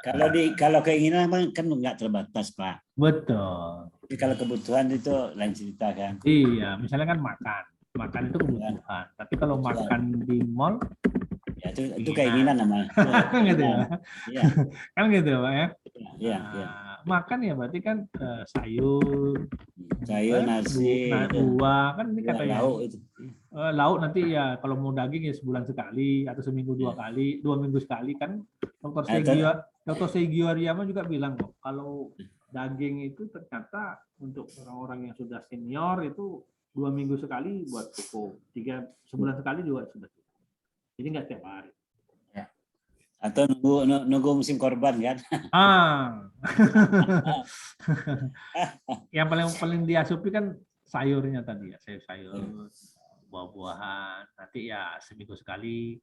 kalau keinginan kan nggak terbatas Pak. Betul. Jadi kalau kebutuhan itu lain cerita kan. Iya, misalnya kan makan itu kebutuhan. Tapi kalau makan di mall, ya itu keinginan namanya. Kan gitu ya. Iya. Kan gitu Pak ya. Iya. Makan ya berarti kan sayur, nasi, buah, kan ini katanya. Lauk itu. Lauk nanti ya kalau mau daging ya sebulan sekali atau seminggu 2 kali, 2 minggu sekali kan. Dr. Seigio Ariyama juga bilang kok kalau daging itu ternyata untuk orang-orang yang sudah senior itu 2 minggu sekali buat toko, 3 sebulan sekali juga sudah cukup. Jadi nggak tiap hari. Atau nunggu musim korban kan? Yang paling diasupi kan sayurnya tadi ya, sayur, buah-buahan. Nanti ya seminggu sekali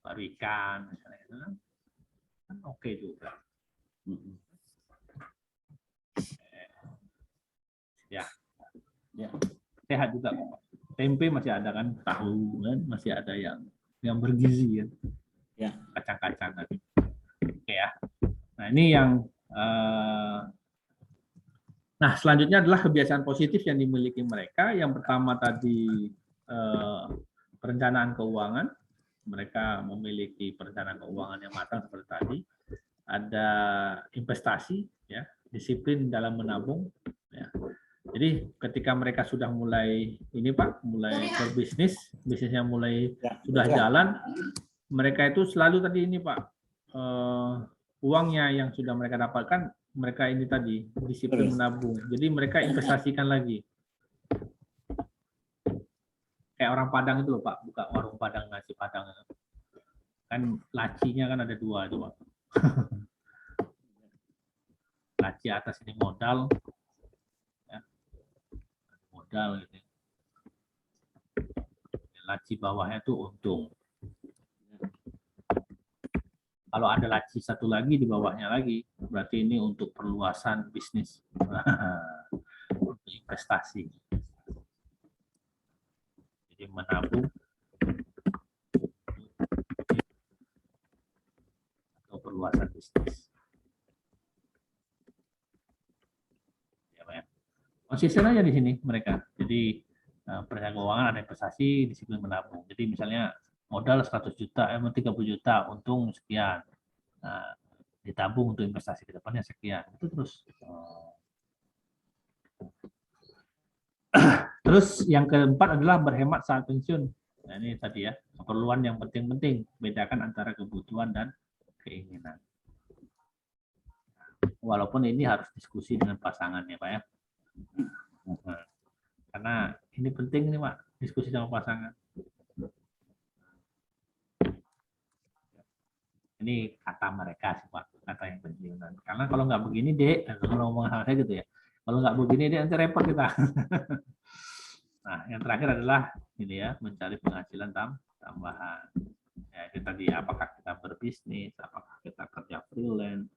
baru ikan misalnya, itu kan oke juga. Ya. Sehat juga. Tempe masih ada kan, tahu kan masih ada yang bergizi kan. Ya. Kacang-kacangan. Oke ya. Nah ini yang nah selanjutnya adalah kebiasaan positif yang dimiliki mereka. Yang pertama tadi perencanaan keuangan. Mereka memiliki perencanaan keuangan yang matang seperti tadi. Ada investasi, ya, disiplin dalam menabung. Ya. Jadi ketika mereka sudah mulai ini Pak, mulai berbisnis, bisnisnya mulai sudah jalan, mereka itu selalu tadi ini Pak, uangnya yang sudah mereka dapatkan, mereka ini tadi disiplin menabung. Jadi mereka investasikan lagi. Kayak orang Padang itu loh Pak, buka warung Padang, nasi Padang. Kan lacinya kan ada 2 itu Pak. Laci atas ini modal, ya. Modal gitu. Laci bawahnya itu untung. Kalau ada laci satu lagi di bawahnya lagi, berarti ini untuk perluasan bisnis, untuk investasi. Jadi menabung atau perluasan bisnis. Ya, konsisten aja di sini mereka. Jadi perencanaan keuangan, ada investasi, disiplin menabung. Jadi misalnya modal 100 juta, 30 juta, untung sekian. Nah, ditabung untuk investasi ke depannya sekian. Itu terus. Terus yang keempat adalah berhemat saat pensiun. Nah, ini tadi ya, keperluan yang penting-penting. Bedakan antara kebutuhan dan keinginan. Walaupun ini harus diskusi dengan pasangan ya Pak ya. Karena ini penting nih Pak, diskusi sama pasangan. Ini kata mereka sih Pak, kata yang pensiunan. Karena kalau nggak begini Dek, kalau ngomong hal saya gitu ya, kalau nggak begini Dek nanti repot kita. Nah, yang terakhir adalah ini ya, mencari penghasilan tambahan. Ya, itu tadi apakah kita berbisnis, apakah kita kerja freelance.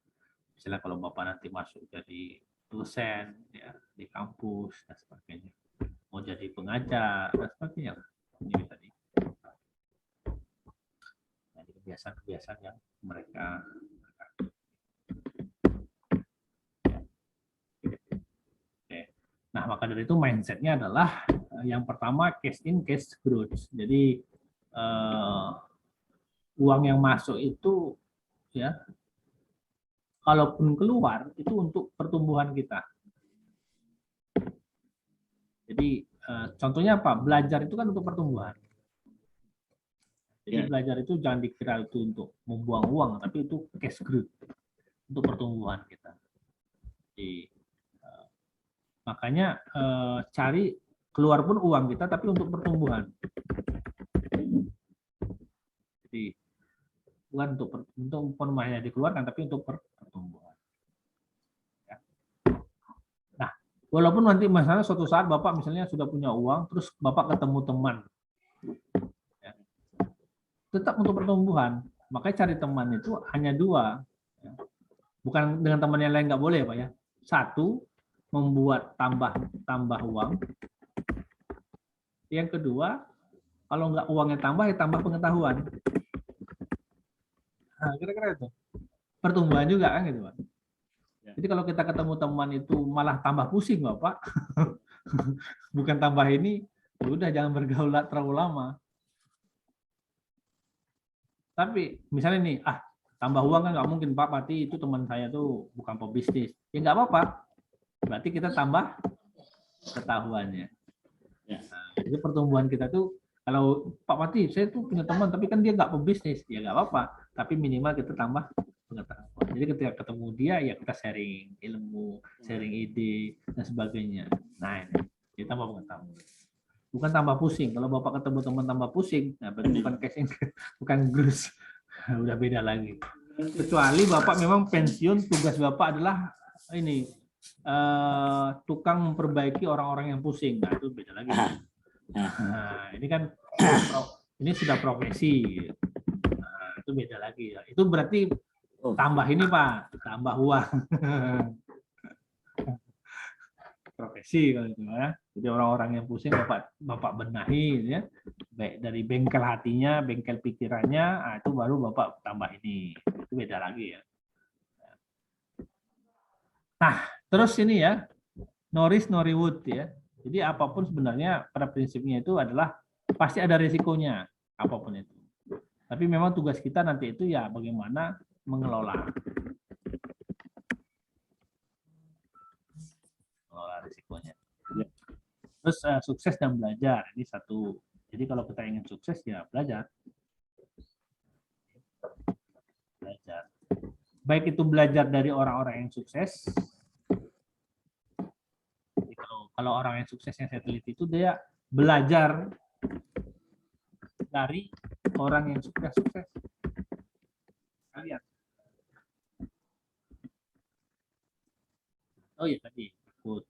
Misalnya kalau Bapak nanti masuk jadi dosen ya di kampus dan sebagainya. Mau jadi pengajar dan sebagainya. Ini tadi. Nah, kebiasaan-kebiasaan yang mereka. Nah, maka dari itu mindset-nya adalah yang pertama cash in, cash growth. Jadi uang yang masuk itu ya, kalaupun keluar itu untuk pertumbuhan kita. Jadi contohnya apa? Belajar itu kan untuk pertumbuhan. Jadi belajar itu jangan dikira itu untuk membuang uang, tapi itu cash growth untuk pertumbuhan kita. Jadi makanya cari keluar pun uang kita, tapi untuk pertumbuhan. Jadi bukan untuk perumahannya dikeluarkan, tapi untuk pertumbuhan. Ya. Nah, walaupun nanti misalnya suatu saat Bapak misalnya sudah punya uang, terus Bapak ketemu teman, ya, tetap untuk pertumbuhan. Makanya cari teman itu hanya 2. Ya. Bukan dengan teman yang lain nggak boleh Pak ya. 1, membuat tambah uang. Yang kedua, kalau nggak uangnya tambah, ya tambah pengetahuan. Nah, kira-kira itu. Pertumbuhan juga kan gitu Pak. Jadi kalau kita ketemu teman itu malah tambah pusing Bapak. Bukan tambah ini, ya udah jangan bergaul terlalu lama. Tapi misalnya nih, tambah uang kan nggak mungkin Pak, berarti itu teman saya tuh bukan pebisnis. Ya nggak apa-apa. Berarti kita tambah ketahuannya. Nah, jadi pertumbuhan kita tuh, kalau Pak Pati, saya tuh punya teman, tapi kan dia nggak pebisnis, ya nggak apa-apa. Tapi minimal kita tambah pengetahuan. Jadi ketika ketemu dia, ya kita sharing ilmu, sharing ide, dan sebagainya. Nah ini, kita tambah pengetahuan. bukan tambah pusing. Kalau Bapak ketemu teman tambah pusing, nah berarti bukan cash income, bukan growth. Udah beda lagi. Kecuali Bapak memang pensiun, tugas Bapak adalah ini tukang memperbaiki orang-orang yang pusing. Nah, itu beda lagi. Nah, ini kan ini sudah profesi. Nah, itu beda lagi. Itu berarti tambah ini Pak, tambah uang. Profesi kalau itu ya. Jadi orang-orang yang pusing Bapak benahi ya. Baik dari bengkel hatinya, bengkel pikirannya, nah itu baru Bapak tambah ini. Itu beda lagi ya. Nah, terus ini ya, no risk no reward ya. Jadi apapun sebenarnya pada prinsipnya itu adalah pasti ada risikonya, apapun itu. Tapi memang tugas kita nanti itu ya bagaimana mengelola risikonya. Terus sukses dan belajar, ini satu. Jadi kalau kita ingin sukses ya belajar. Baik itu belajar dari orang-orang yang sukses. Jadi kalau orang yang sukses yang saya teliti itu dia belajar dari orang yang sudah sukses. Lihat. Oh iya tadi ikut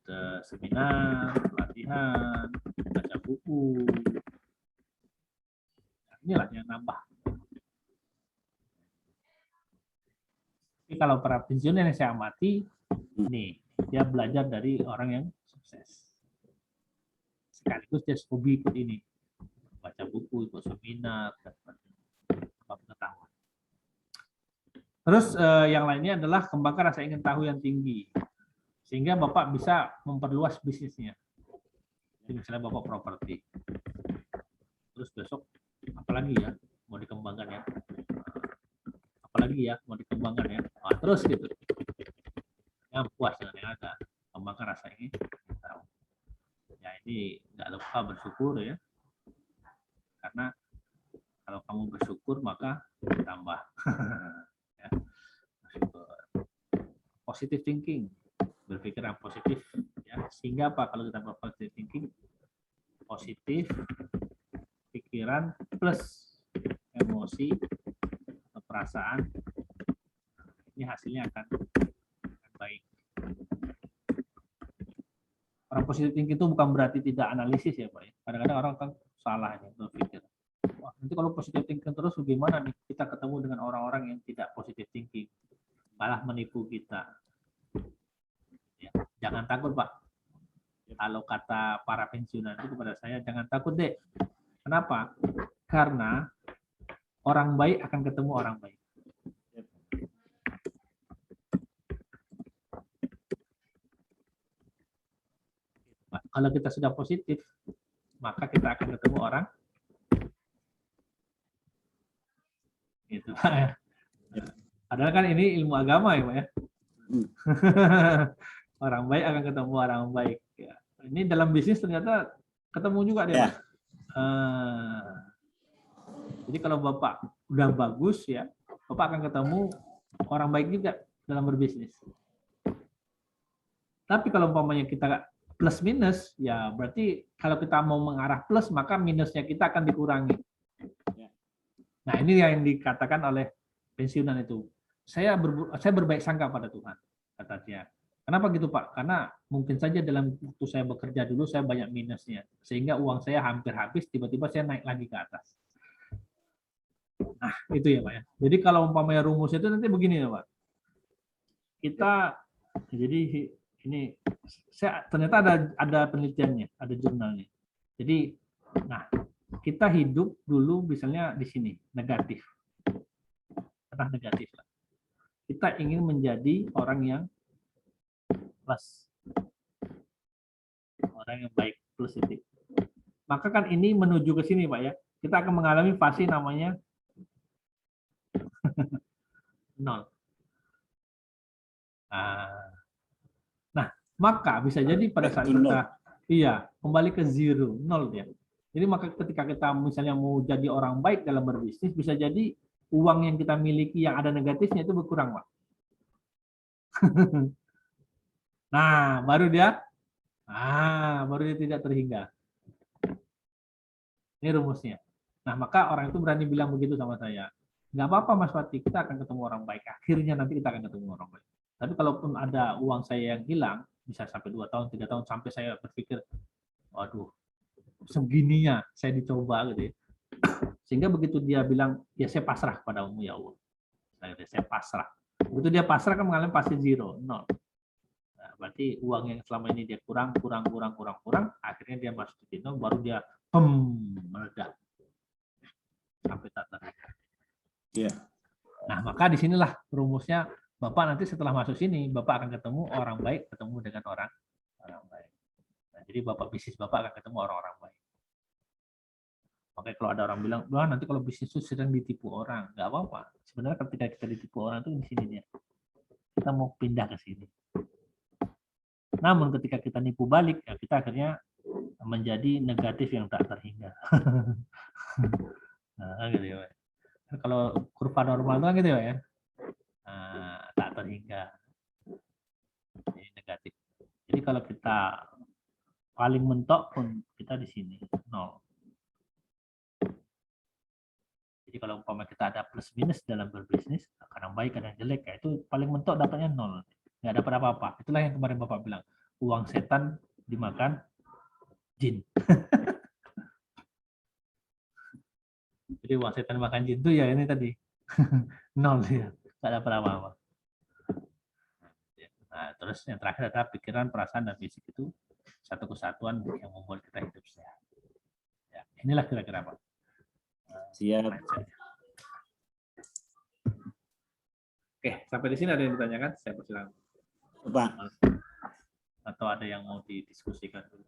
seminar, pelatihan, baca buku. Nah, inilah yang nambah. Tapi kalau para pensiunan yang saya amati, nih dia belajar dari orang yang sukses. Sekaligus dia hobi ikut ini, baca buku, ikut seminar, dan pengetahuan. Terus yang lainnya adalah kembangkan rasa ingin tahu yang tinggi. Sehingga Bapak bisa memperluas bisnisnya. Jadi misalnya Bapak properti. Terus besok, apalagi ya, mau dikembangkan ya. Apalagi ya, mau dikembangkan ya. Nah, terus gitu. Yang puas dengan yang ada. Kembangkan rasa ingin tahu. Ya ini nggak lupa bersyukur ya. Karena kalau kamu bersyukur, maka tambah. Ya. Positive thinking. Berpikiran positif ya, sehingga apa kalau kita positive thinking, positif pikiran plus emosi atau perasaan, ini hasilnya akan baik. Orang positive thinking itu bukan berarti tidak analisis ya Pak ya. Kadang-kadang orang kan salah ya berpikir, wah nanti kalau positive thinking terus bagaimana nih kita ketemu dengan orang-orang yang tidak positive thinking, malah menipu kita. Jangan takut Pak. Kalau kata para pensiunan itu kepada saya, jangan takut dek. Kenapa? Karena orang baik akan ketemu orang baik. Kalau kita sudah positif, maka kita akan ketemu orang. Gitu Pak. Padahal kan ini ilmu agama ya Pak ya. Orang baik akan ketemu orang baik. Ya. Ini dalam bisnis ternyata ketemu juga dia. Ya. Jadi kalau Bapak udah bagus ya, Bapak akan ketemu orang baik juga dalam berbisnis. Tapi kalau umpamanya kita plus minus, ya berarti kalau kita mau mengarah plus, maka minusnya kita akan dikurangi. Nah ini yang dikatakan oleh pensiunan itu. Saya berbaik sangka pada Tuhan, kata dia. Kenapa gitu Pak? Karena mungkin saja dalam waktu saya bekerja dulu saya banyak minusnya. Sehingga uang saya hampir habis, tiba-tiba saya naik lagi ke atas. Nah, itu ya Pak ya. Jadi kalau umpamanya rumusnya itu nanti begini ya Pak. Kita, jadi ini, ternyata ada penelitiannya, ada jurnalnya. Jadi, nah, kita hidup dulu misalnya di sini, negatif. Pernah negatif lah. Kita ingin menjadi orang yang plus, orang yang baik, positif. Maka kan ini menuju ke sini Pak ya. Kita akan mengalami fase namanya nol. Nah, maka bisa jadi pada saat kita kembali ke zero, nol ya. Jadi maka ketika kita misalnya mau jadi orang baik dalam berbisnis, bisa jadi uang yang kita miliki yang ada negatifnya itu berkurang Pak. Nah, baru dia tidak terhingga. Ini rumusnya. Nah, maka orang itu berani bilang begitu sama saya. Nggak apa-apa Mas Fatih, kita akan ketemu orang baik. Akhirnya nanti kita akan ketemu orang baik. Tapi kalaupun ada uang saya yang hilang, bisa sampai 2 tahun, 3 tahun, sampai saya berpikir, waduh, segininya saya dicoba gitu ya. Sehingga begitu dia bilang, ya saya pasrah kepadamu ya Allah. Saya pasrah. Begitu dia pasrah kan mengalami pasti zero, nol. Nah, berarti uang yang selama ini dia kurang, akhirnya dia masuk ke nol, baru dia meledak sampai tak terhingga. Iya. Nah, maka disinilah rumusnya, Bapak nanti setelah masuk sini, Bapak akan ketemu orang baik, ketemu dengan orang baik. Nah, jadi Bapak bisnis Bapak akan ketemu orang-orang baik. Makanya kalau ada orang bilang, wah nanti kalau bisnis itu sedang ditipu orang, nggak apa-apa. Sebenarnya ketika kita ditipu orang itu di sini dia. Kita mau pindah ke sini. Namun ketika kita nipu balik, ya kita akhirnya menjadi negatif yang tak terhingga. Nah, gitu ya. Kalau kurva normal itu kan gitu ya. Nah, tak terhingga. Jadi negatif. Jadi kalau kita paling mentok pun kita di sini, nol. Jadi kalau umpama kita ada plus minus dalam berbisnis, kadang baik kadang jelek, ya itu paling mentok dapatnya nol, nggak dapat apa-apa. Itulah yang kemarin Bapak bilang, uang setan dimakan jin. Jadi uang setan dimakan jin itu ya ini tadi nol ya, nggak dapat apa-apa. Nah, terus yang terakhir adalah pikiran, perasaan, dan fisik itu satu kesatuan yang membuat kita hidup sehat. Ya, inilah kira-kira Pak. Siap. Oke, sampai di sini ada yang ditanyakan? Saya persilakan. Pak. Atau ada yang mau didiskusikan dulu?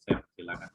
Saya persilakan.